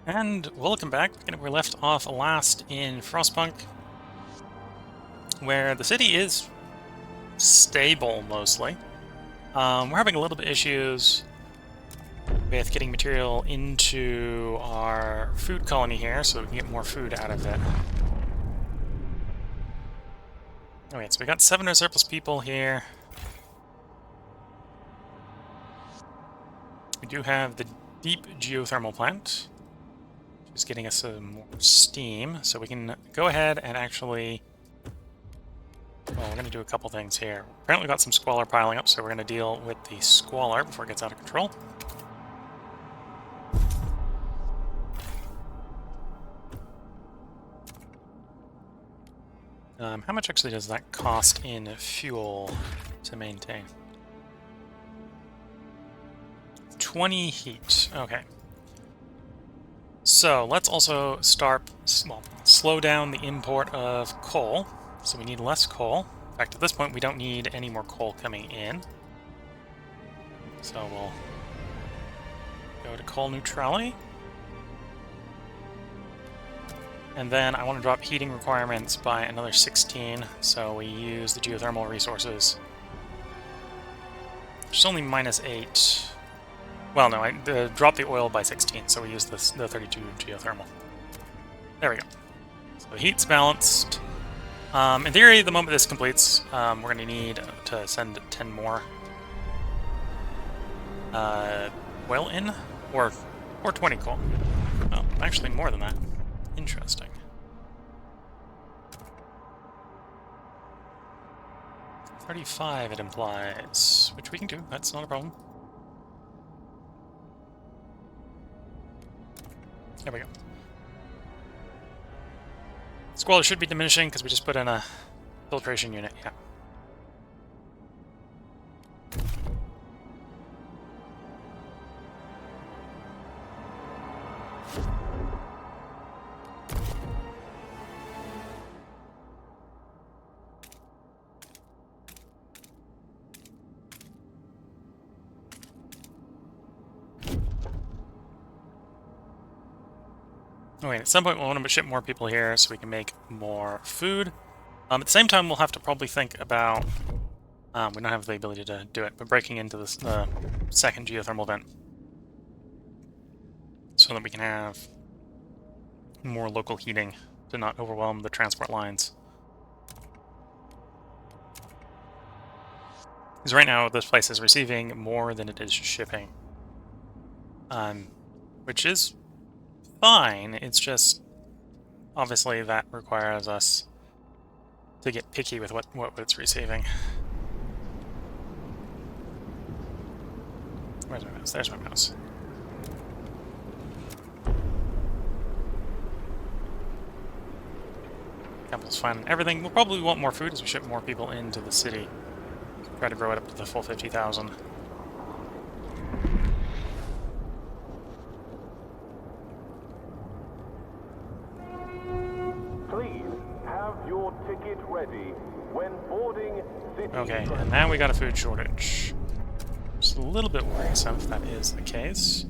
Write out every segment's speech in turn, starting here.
And welcome back. We left off last in Frostpunk, where the city is stable mostly. We're having a little bit issues with getting material into our food colony here, so we can get more food out of it. Okay, so we got 7 surplus people here. We do have the deep geothermal plant. Just getting us some more steam, so we can go ahead and actually... Well, we're going to do a couple things here. Apparently we got some squalor piling up, so we're going to deal with the squalor before it gets out of control. How much actually does that cost in fuel to maintain? 20 heat. Okay. So let's also slow down the import of coal. So we need less coal. In fact, at this point, we don't need any more coal coming in. So we'll go to coal neutrality. And then I want to drop heating requirements by another 16, so we use the geothermal resources. It's only -8. Well, no, I dropped the oil by 16, so we use the 32 geothermal. There we go. So the heat's balanced. In theory, the moment this completes, we're going to need to send 10 more oil in, or 20 coal. Oh, actually more than that. Interesting. $35 it implies, which we can do, that's not a problem. There we go. Squalor should be diminishing because we just put in a filtration unit, yeah. Okay, at some point we'll want to ship more people here so we can make more food. At the same time, we'll have to probably think about... we don't have the ability to do it, but breaking into this, the second geothermal vent. So that we can have more local heating to not overwhelm the transport lines. Because right now, this place is receiving more than it is shipping. Which is fine, it's just obviously that requires us to get picky with what it's receiving. Where's my mouse? There's my mouse. Capital's fine and everything. We'll probably want more food as we ship more people into the city. Try to grow it up to the full 50,000. Okay, and now we got a food shortage. Just a little bit worrisome if that is the case.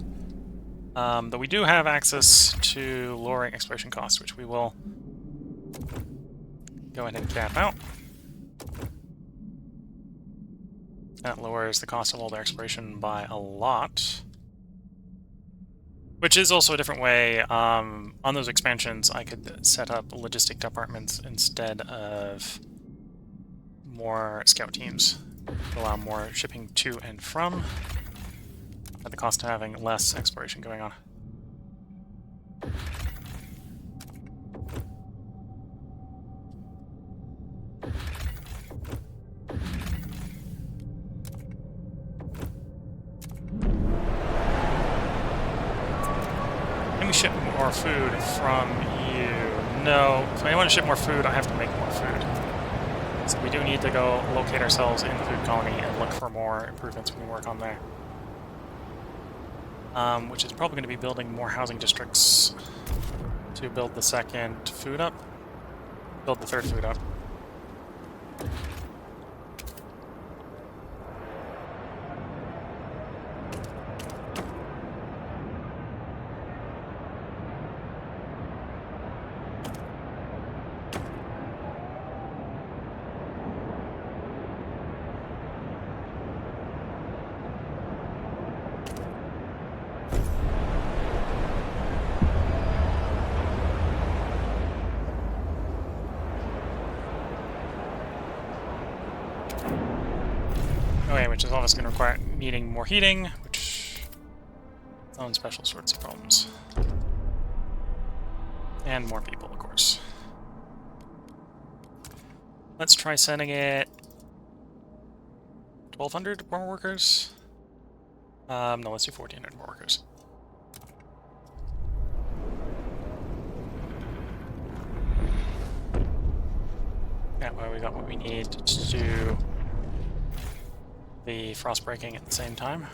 But we do have access to lowering exploration costs, which we will go ahead and cap out. That lowers the cost of all their exploration by a lot. Which is also a different way. On those expansions, I could set up logistic departments instead of more scout teams to allow more shipping to and from at the cost of having less exploration going on. Can we ship more food from you? No. If I want to ship more food, I have to make more food. So we do need to go locate ourselves in the food colony and look for more improvements we can work on there. Which is probably going to be building more housing districts to build the second food up. Build the third food up. way, which is always going to require needing more heating, which its own special sorts of problems. And more people, of course. Let's try sending it 1,200 more workers. No, let's do 1,400 more workers. That way we got what we need to do the frost breaking at the same time.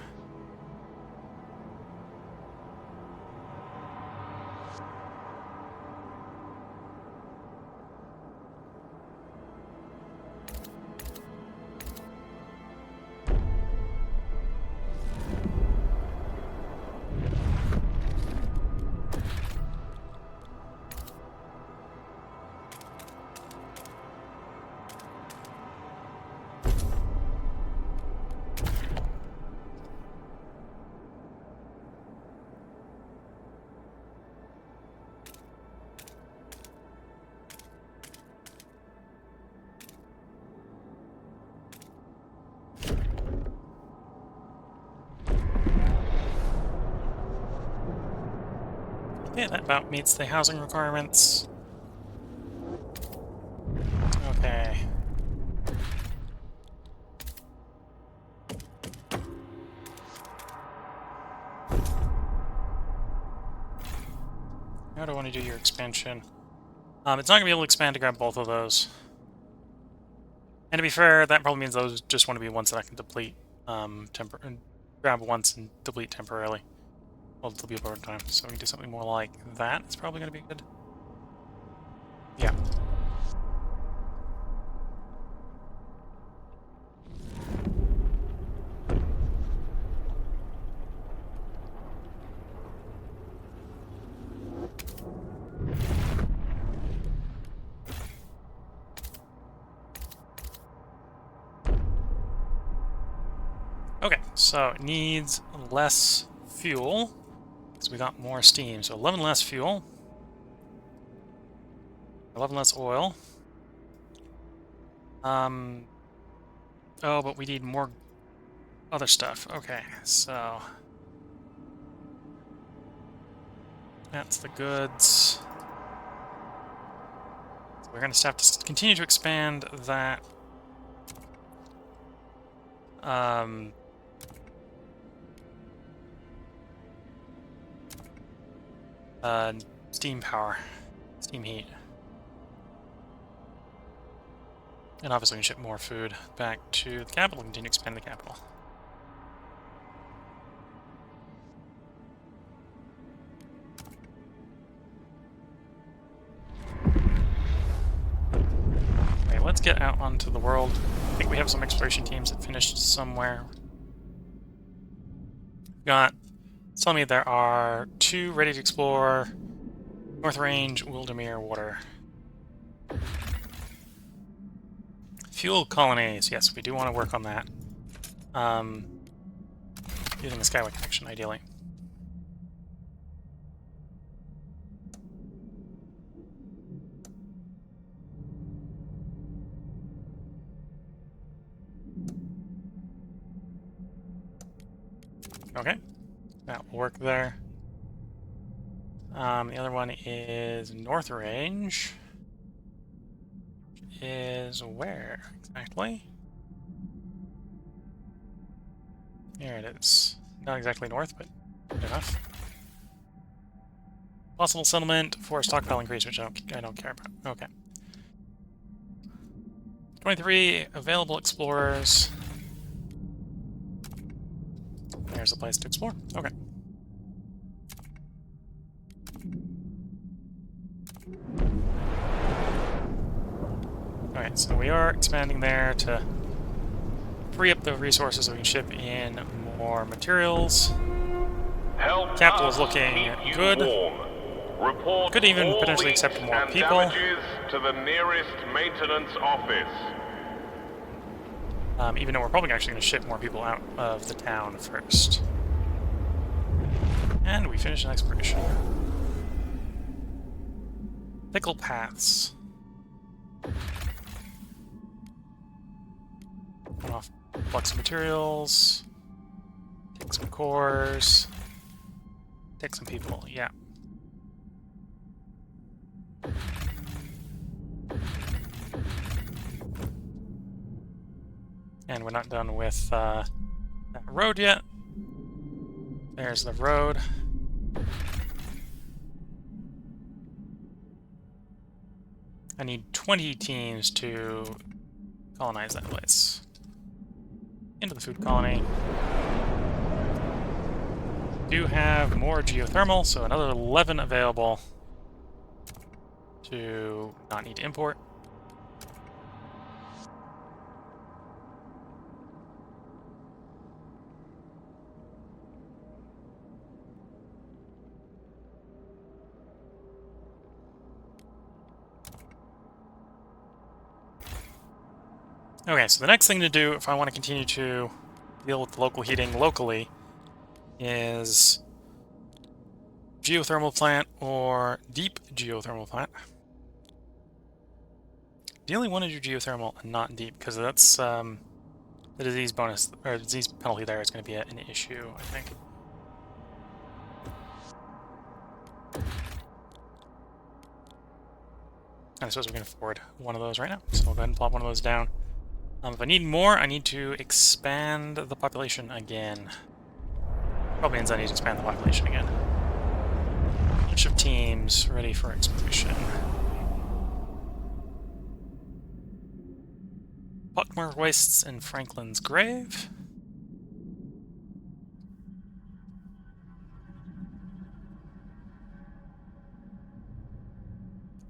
Yeah, that about meets the housing requirements. Okay. How do I want to do your expansion? It's not going to be able to expand to grab both of those. And to be fair, that probably means those just want to be ones that I can deplete, grab once and deplete temporarily. Well, it'll be over time, so we can do something more like that. It's probably going to be good. Yeah. Okay, so it needs less fuel. So we got more steam. So 11 less fuel. 11 less oil. Oh, but we need more other stuff. Okay, so that's the goods. So we're going to have to continue to expand that. Steam power, steam heat. And obviously we can ship more food back to the capital, continue to expand the capital. Okay, let's get out onto the world. I think we have some exploration teams that finished somewhere. It's telling me there are 2 ready to explore North Range, Wildermere, water. Fuel colonies. Yes, we do want to work on that. Using the Skyway connection, ideally. Okay. That will work there. The other one is North Range. Is where exactly? Here it is. Not exactly north, but good enough. Possible settlement for stockpile increase, which I don't care about. Okay. 23 available explorers. There's a place to explore. Okay. Alright, so we are expanding there to free up the resources so we can ship in more materials. Capital is looking good. Could even potentially accept more people. To the nearest maintenance office. Even though we're probably actually going to ship more people out of the town first. And we finish an exploration. Pickle paths. Turn off Flux materials. Take some cores. Take some people, yeah. And we're not done with that road yet. There's the road. I need 20 teams to colonize that place. Into the food colony. Do have more geothermal, so another 11 available to not need to import. Okay, so the next thing to do if I want to continue to deal with the local heating locally is geothermal plant or deep geothermal plant. Ideally want to do geothermal and not deep, because that's the disease bonus, or disease penalty there is going to be an issue, I think. And I suppose we can afford one of those right now, so we'll go ahead and plop one of those down. If I need more, I need to expand the population again. Probably means I need to expand the population again. Bunch of teams ready for expedition. Buckmore Wastes in Franklin's Grave.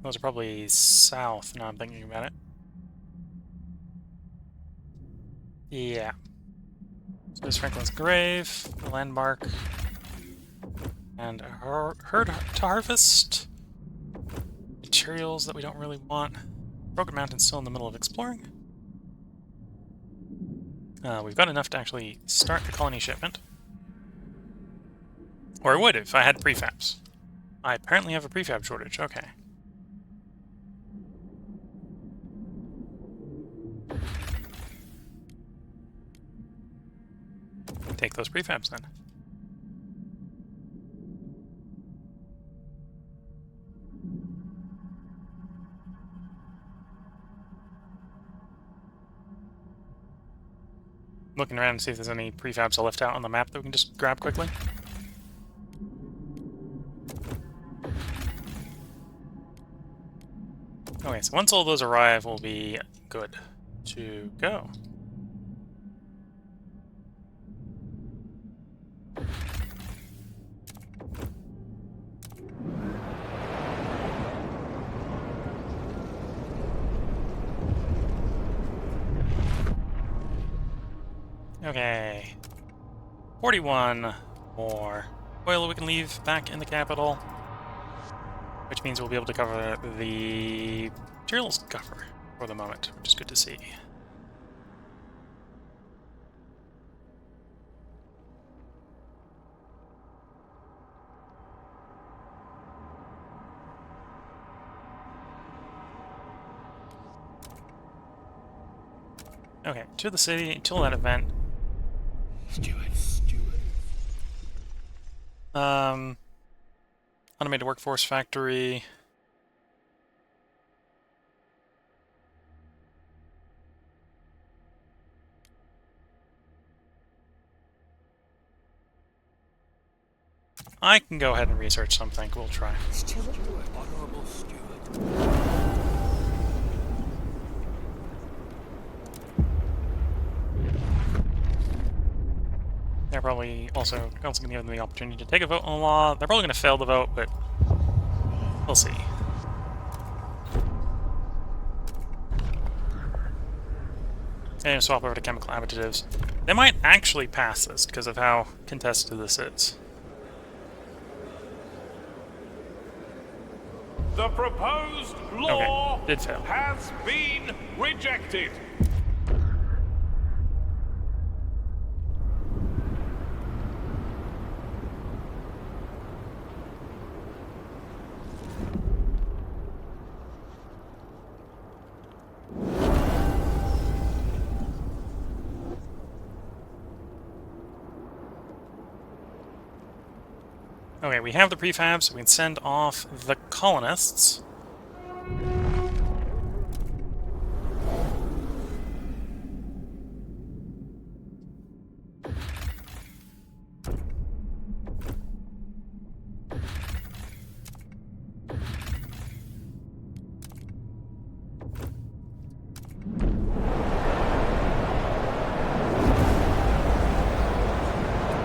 Those are probably south, now I'm thinking about it. Yeah. So there's Franklin's Grave, a landmark, and a herd to harvest. Materials that we don't really want. Broken Mountain's still in the middle of exploring. We've got enough to actually start the colony shipment. Or I would if I had prefabs. I apparently have a prefab shortage, okay. Take those prefabs then. Looking around to see if there's any prefabs left out on the map that we can just grab quickly. Okay, so once all those arrive, we'll be good to go. Okay, 41 more oil we can leave back in the capital, which means we'll be able to cover the materials cover for the moment, which is good to see. Okay, to the city until that event. Steward. Automated workforce factory. I can go ahead and research something. We'll try. Honorable Steward. They're probably also going to give them the opportunity to take a vote on the law. They're probably going to fail the vote, but we'll see. And swap over to chemical additives. They might actually pass this because of how contested this is. The proposed law Okay, did fail. has been rejected. Okay, we have the prefabs, so we can send off the colonists.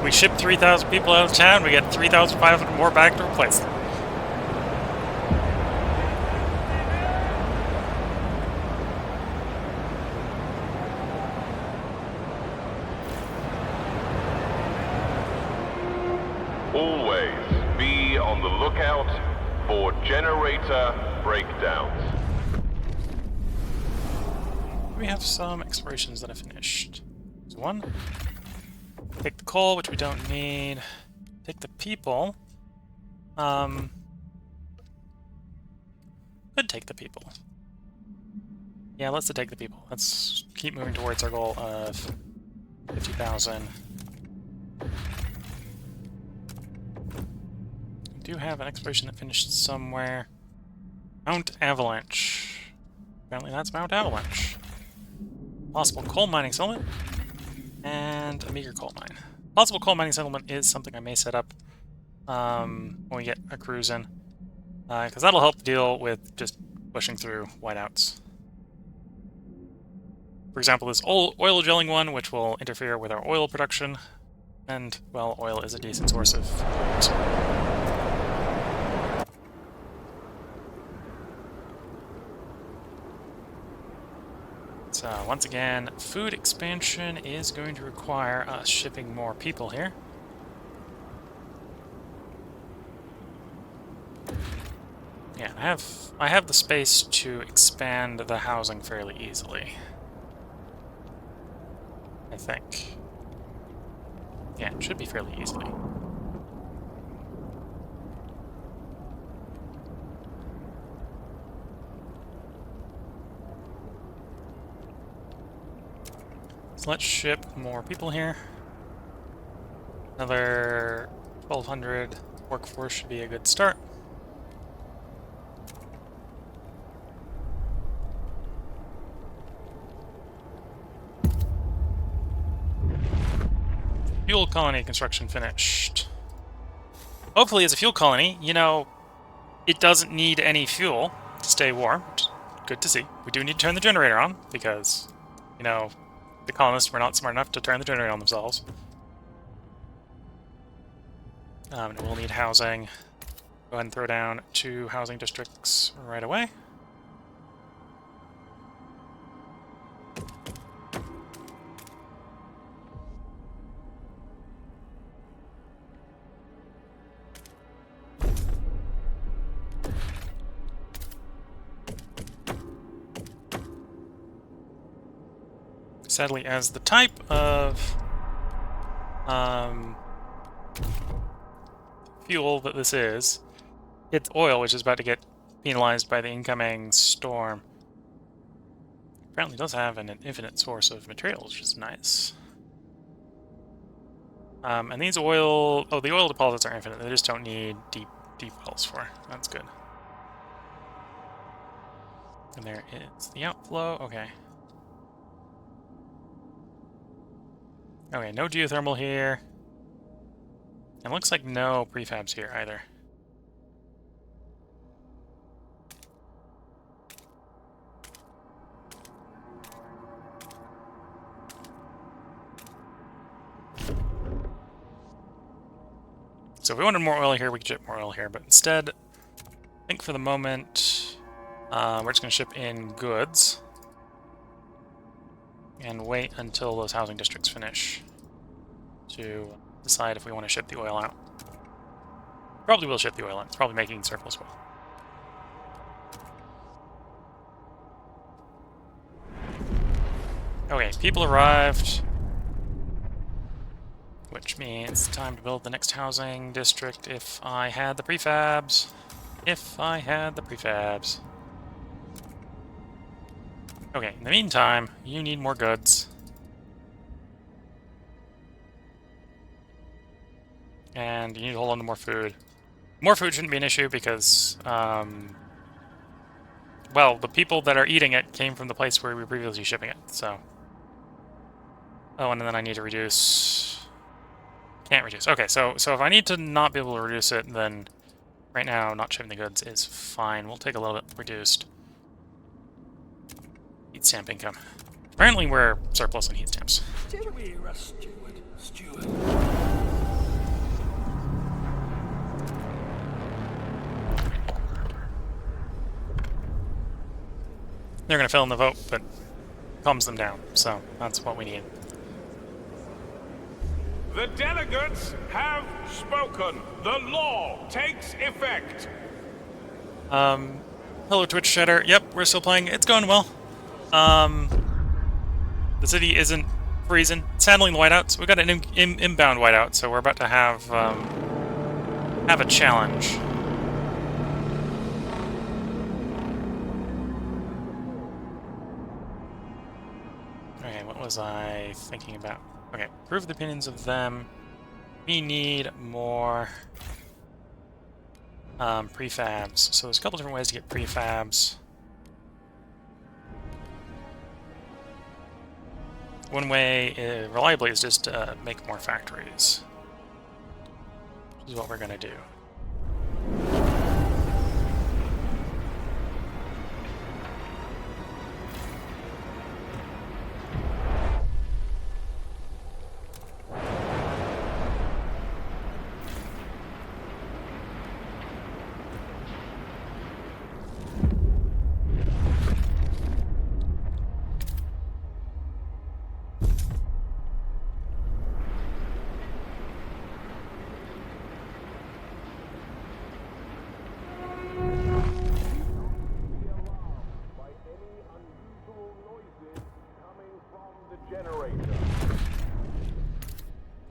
We ship 3,000 people out of town, we get 3,500 more back to replace them. Always be on the lookout for generator breakdowns. We have some explorations that I finished. There's one. Take the coal, which we don't need. Take the people. Could take the people. Yeah, let's take the people. Let's keep moving towards our goal of 50,000. We do have an exploration that finished somewhere. Mount Avalanche. Apparently that's Mount Avalanche. Possible coal mining settlement. And a meager coal mine. Possible coal mining settlement is something I may set up when we get a cruise in. Because that'll help deal with just pushing through whiteouts. For example, this oil drilling one, which will interfere with our oil production. And, well, oil is a decent source of food. So, once again, food expansion is going to require us shipping more people here. Yeah, I have the space to expand the housing fairly easily. I think. Yeah, it should be fairly easily. So let's ship more people here. Another 1,200 workforce should be a good start. Fuel colony construction finished. Hopefully, as a fuel colony, you know, it doesn't need any fuel to stay warm. Good to see. We do need to turn the generator on because, you know, the colonists were not smart enough to turn the generator on themselves. And we'll need housing. Go ahead and throw down 2 housing districts right away. Sadly, as the type of fuel that this is, it's oil, which is about to get penalized by the incoming storm. Apparently does have an infinite source of materials, which is nice. And these oil... Oh, the oil deposits are infinite. They just don't need deep wells for. That's good. And there is the outflow. Okay. Okay, no geothermal here. And looks like no prefabs here either. So if we wanted more oil here, we could ship more oil here, but instead, I think for the moment, we're just going to ship in goods. And wait until those housing districts finish to decide if we want to ship the oil out. Probably will ship the oil out. It's probably making surplus oil. Okay, people arrived. Which means time to build the next housing district if I had the prefabs. If I had the prefabs. Okay, in the meantime, you need more goods. And you need to hold on to more food. More food shouldn't be an issue because, well, the people that are eating it came from the place where we were previously shipping it, so. Oh, and then I need to reduce. Can't reduce. Okay, so if I need to not be able to reduce it, then right now not shipping the goods is fine. We'll take a little bit reduced heat stamp income. Apparently we're surplus on heat stamps. We're a steward. Steward. They're going to fill in the vote, but calms them down, so that's what we need. The delegates have spoken. The law takes effect. Hello Twitch chatter. Yep, we're still playing. It's going well. The city isn't freezing. It's handling the whiteouts. We've got an inbound whiteout, so we're about to have a challenge. Okay, what was I thinking about? Okay, prove the opinions of them. We need more prefabs. So there's a couple different ways to get prefabs. One way, reliably, is just make more factories. Which is what we're gonna do.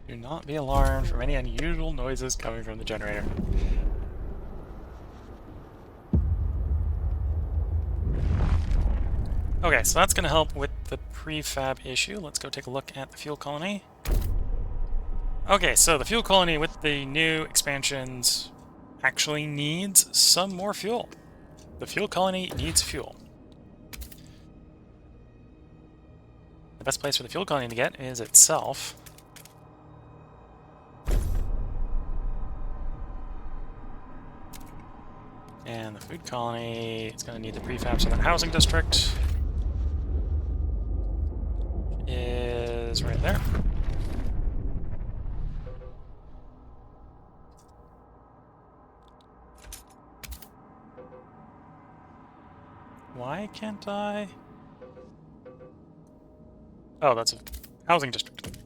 Do not be alarmed from any unusual noises coming from the generator. Okay, so that's going to help with the prefab issue. Let's go take a look at the fuel colony. Okay, so the fuel colony with the new expansions actually needs some more fuel. The fuel colony needs fuel. The best place for the fuel colony to get is itself. And the food colony is going to need the prefabs in that housing district. Is right there. Why can't I? Oh, that's a housing district.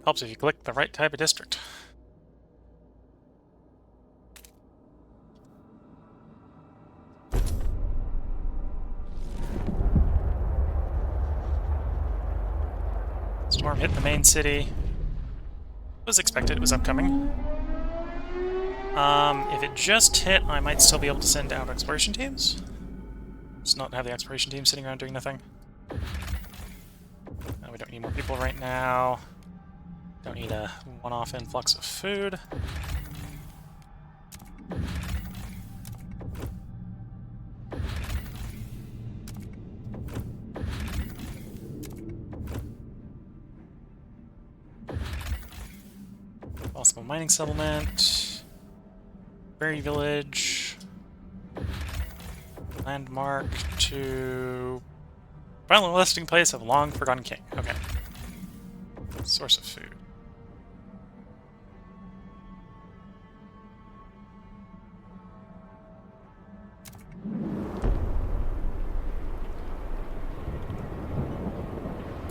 Helps if you click the right type of district. Storm hit the main city. It was expected, it was upcoming. If it just hit, I might still be able to send out exploration teams. Just not have the exploration team sitting around doing nothing. We don't need more people right now. Don't need a one-off influx of food. Possible mining settlement. Berry village. Landmark to final resting place of long forgotten king. Okay. Source of food.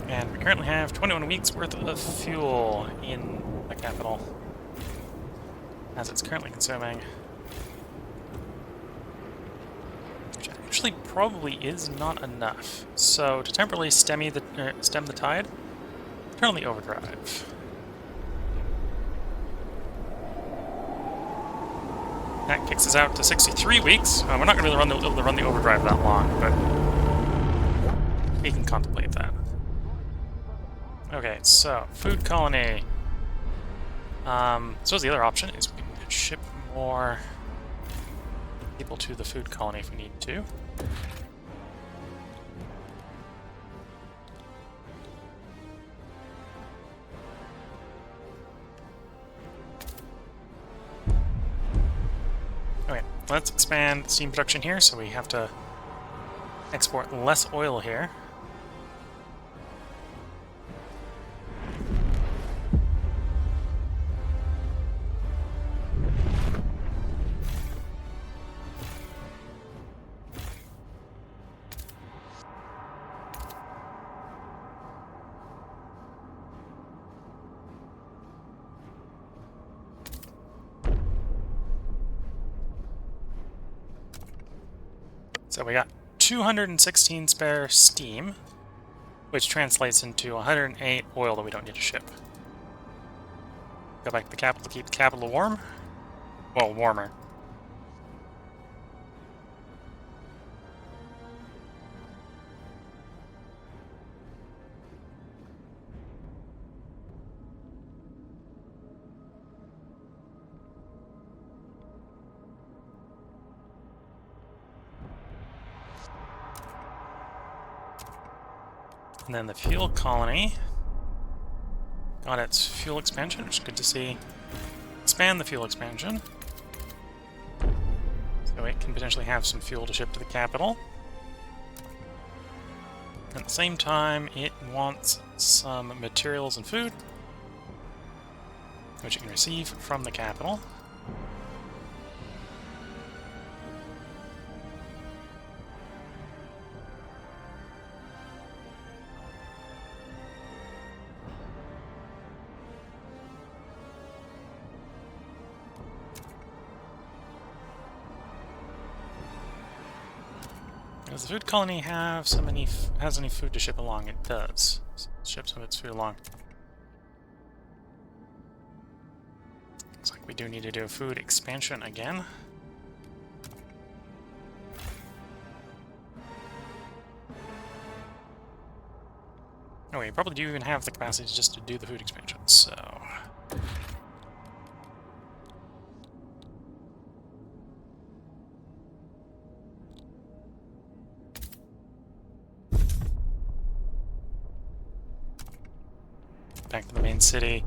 And we currently have 21 weeks worth of fuel in the capital, as it's currently consuming. Which actually probably is not enough. So to temporarily stem the tide, turn on the overdrive. That kicks us out to 63 weeks. We're not going to be able to run the overdrive that long, but we can contemplate that. Okay, so food colony. So the other option is we can ship more people to the food colony if we need to. Okay, let's expand steam production here, so we have to export less oil here. So we got 216 spare steam, which translates into 108 oil that we don't need to ship. Go back to the capital to keep the capital warm. Well, warmer. And then the fuel colony got its fuel expansion, which is good to see. Expand the fuel expansion, so it can potentially have some fuel to ship to the capital. At the same time, it wants some materials and food, which it can receive from the capital. Does the food colony have has any food to ship along? It does. It ships some of its food along. Looks like we do need to do a food expansion again. Oh, we probably do even have the capacity just to do the food expansion, so... Back to the main city.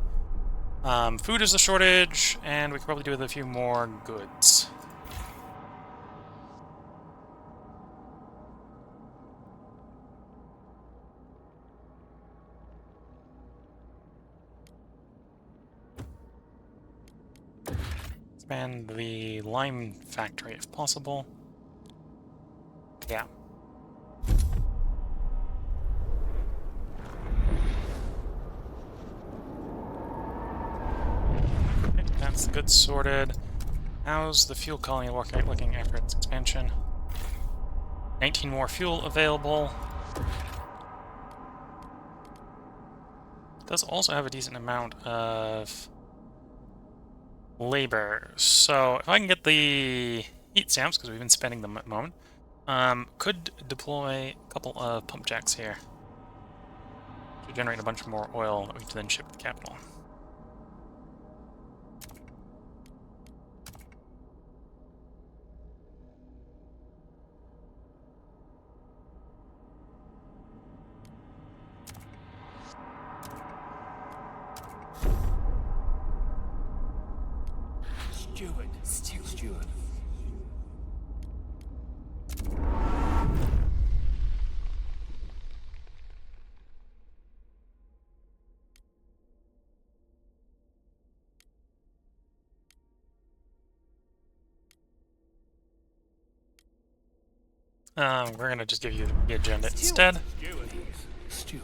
Food is a shortage, and we could probably do with a few more goods. Expand the lime factory if possible. Yeah. That's the goods sorted. How's the fuel colony looking after its expansion? 19 more fuel available. It does also have a decent amount of labor. So if I can get the heat stamps, because we've been spending them at the moment, could deploy a couple of pump jacks here to generate a bunch more oil that we can then ship to the capital. Steward. We're gonna just give you the agenda instead. Steward.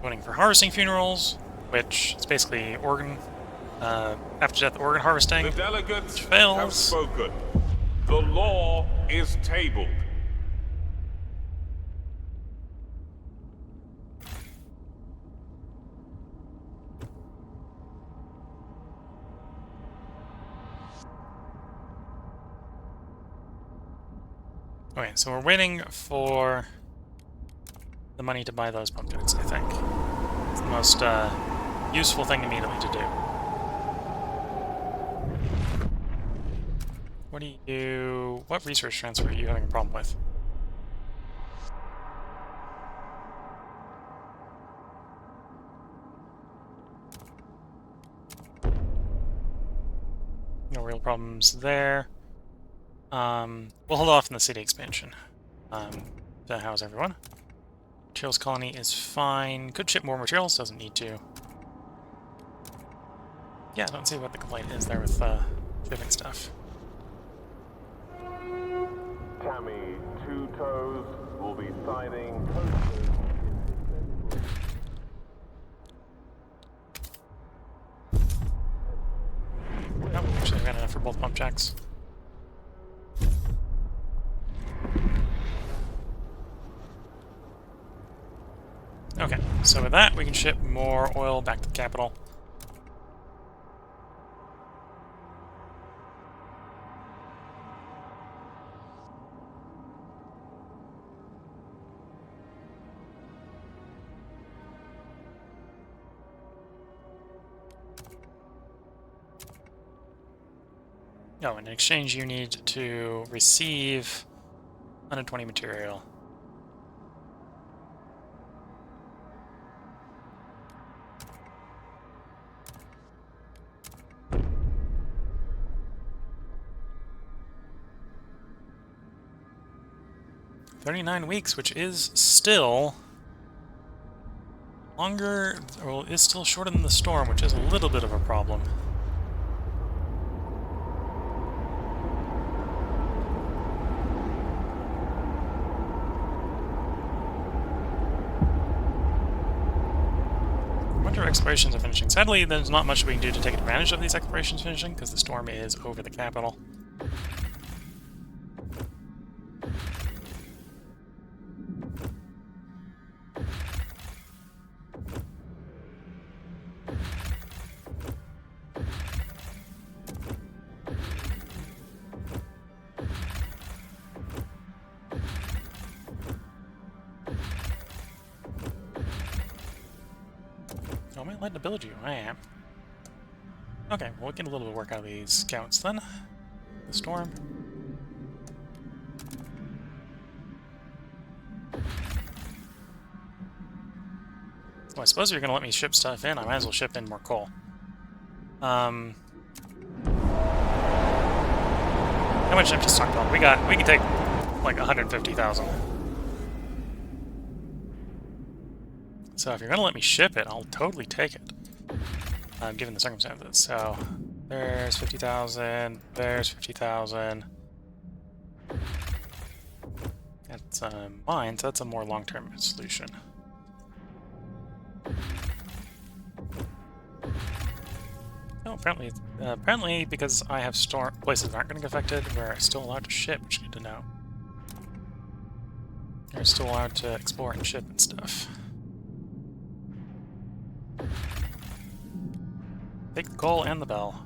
Voting for harvesting funerals, which is basically organ, after-death organ harvesting. The delegates which fails. have spoken. The law is tabled. Okay, so we're waiting for the the money to buy those pumpkins, I think. It's the most useful thing immediately to do. What resource transfer are you having a problem with? No real problems there. We'll hold off on the city expansion to house everyone. Materials colony is fine. Could ship more materials, doesn't need to. Yeah, I don't see what the complaint is there with shipping stuff. Tammy Two Toes will be signing Oh, actually, I've got enough for both pump jacks. Okay, so with that, we can ship more oil back to the capital. Oh, in exchange, you need to receive 120 material. $39 weeks, which is still longer, or is still shorter than the storm, which is a little bit of a problem. Winter explorations are finishing. Sadly, there's not much we can do to take advantage of these explorations finishing, because the storm is over the capital. Am I letting to build you? I am. Okay, well, we get a little bit of work out of these scouts then. The storm. Well, I suppose you're going to let me ship stuff in. I might as well ship in more coal. How much empty stockpile? We can take like 150,000. So if you're going to let me ship it, I'll totally take it, given the circumstances. So there's 50,000, there's 50,000. That's mine, so that's a more long-term solution. Oh, apparently because I have places that aren't going to get affected, we're still allowed to ship, which you need to know. We're still allowed to explore and ship and stuff. Take the coal and the bell.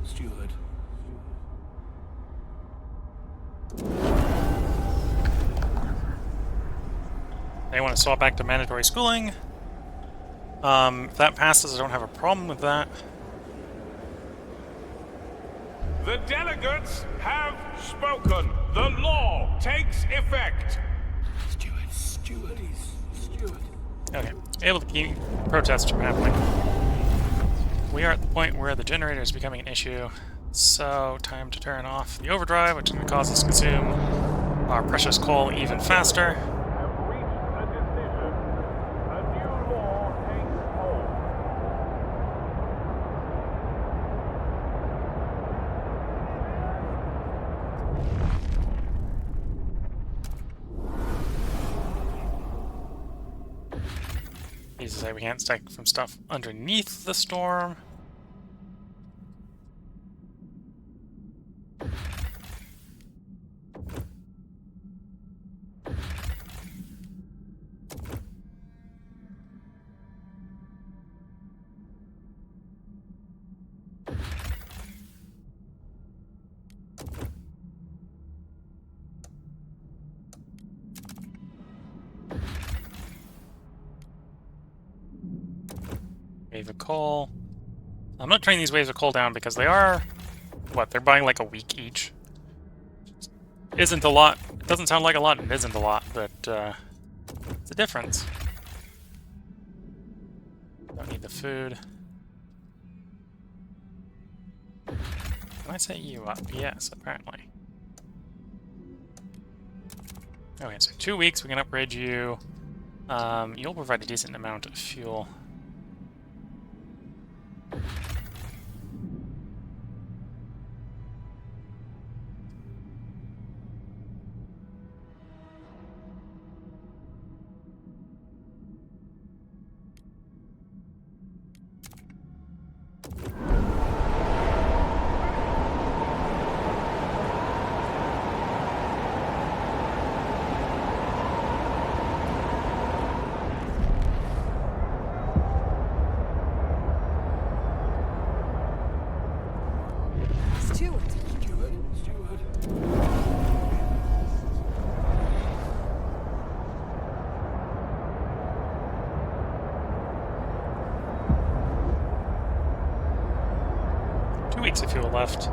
Steward. They want to swap back to mandatory schooling. If that passes, I don't have a problem with that. The delegates have spoken. The law takes effect. Steward. Okay, able to keep protests from happening. We are at the point where the generator is becoming an issue, so time to turn off the overdrive, which is going to cause us to consume our precious coal even faster. have reached a decision. A new law takes hold. Needs to say we can't stack from stuff underneath the storm. Wave of coal. I'm not turning these waves of coal down because they are, what, they're buying like a week each. Isn't a lot. It doesn't sound like a lot and isn't a lot, but it's a difference. Don't need the food. Can I set you up? Yes, apparently. Okay, so 2 weeks we can upgrade you. You'll provide a decent amount of fuel. Steward. 2 weeks of fuel left.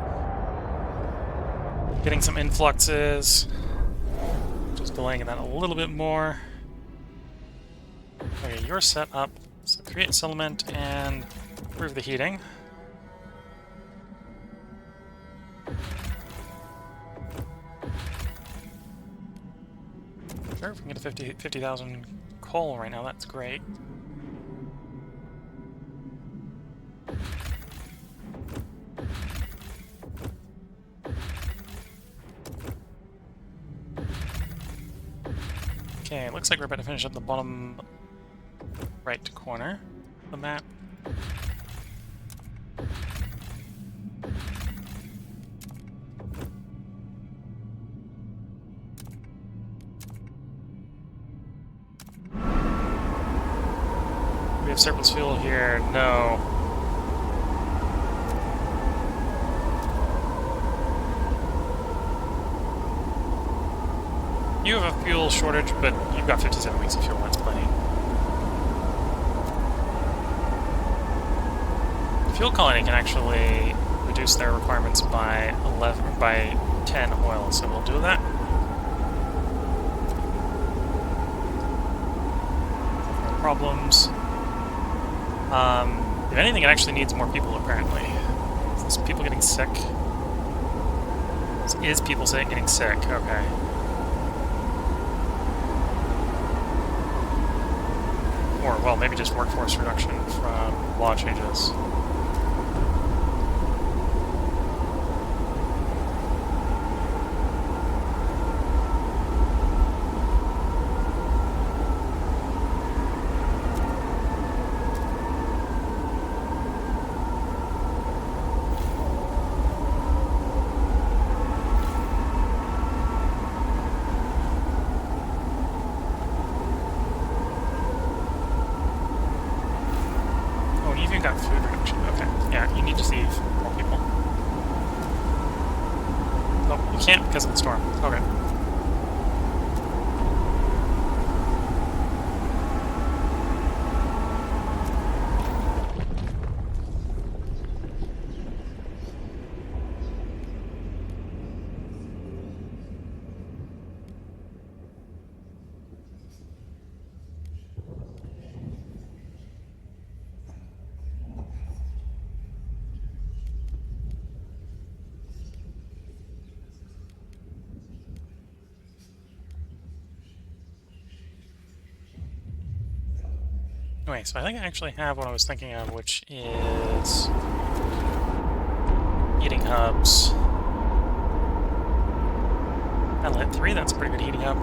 Getting some influxes. Just delaying that a little bit more. Okay, you're set up. So create settlement and improve the heating. Sure, if we can get a 50,000 coal right now, that's great. Okay, it looks like we're about to finish up the bottom right corner of the map. We have surplus fuel here. No. You have a fuel shortage, but you've got 57 weeks of fuel. That's plenty. The fuel colony can actually reduce their requirements by 10 oil, so we'll do that. No problems. If anything, it actually needs more people, apparently. Is people getting sick? Is people getting sick? Okay. Or, well, maybe just workforce reduction from law changes. Got food reduction. Okay. Yeah, you need to save more people. Oh, you can't because of the storm. Okay. Okay, so I think I actually have what I was thinking of, which is eating hubs. That'll hit 3, that's a pretty good heating up.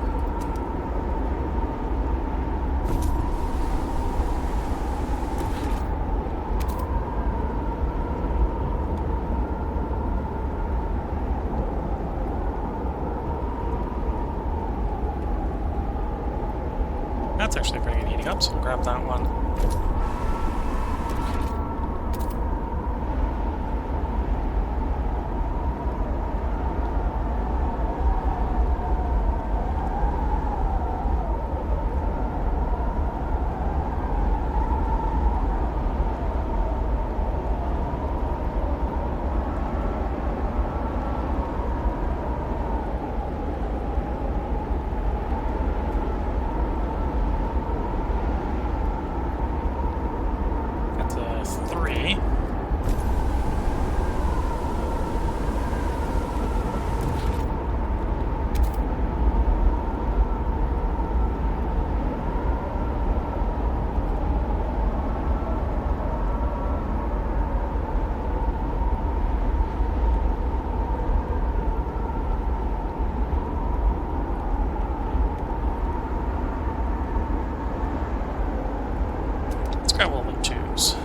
That's actually a pretty good heating up, so we'll grab that one. That's a 3. Let's grab all the 2s.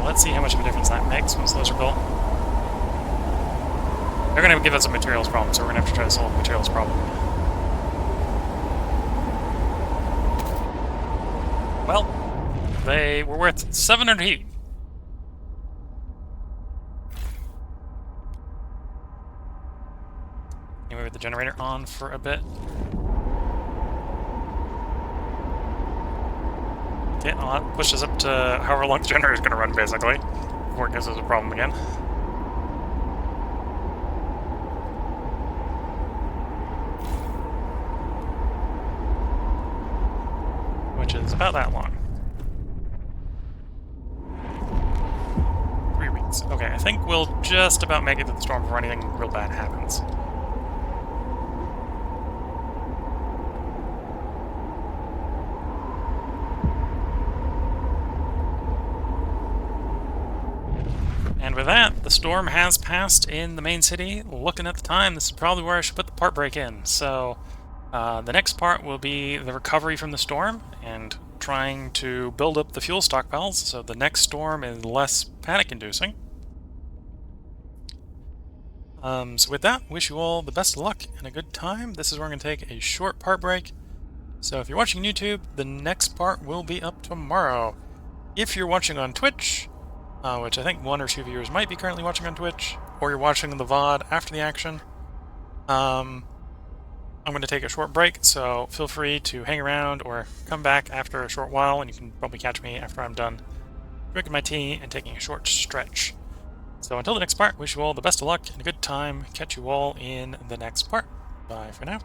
Well, let's see how much of a difference that makes once those are built. They're going to give us a materials problem, so we're going to have to try to solve the materials problem. Well, they were worth 700 heat. Anyway, with the generator on for a bit. Okay, well, that pushes up to however long the generator is going to run, basically, before it gives us a problem again. Which is about that long. 3 weeks. Okay, I think we'll just about make it to the storm before anything real bad happens. And with that, the storm has passed in the main city. Looking at the time, this is probably where I should put the part break in. So the next part will be the recovery from the storm and trying to build up the fuel stockpiles so the next storm is less panic-inducing. So with that, wish you all the best of luck and a good time. This is where I'm going to take a short part break. So if you're watching YouTube, the next part will be up tomorrow. If you're watching on Twitch, which I think 1 or 2 viewers might be currently watching on Twitch, or you're watching the VOD after the action, I'm going to take a short break, so feel free to hang around or come back after a short while, and you can probably catch me after I'm done drinking my tea and taking a short stretch. So until the next part, wish you all the best of luck and a good time. Catch you all in the next part. Bye for now.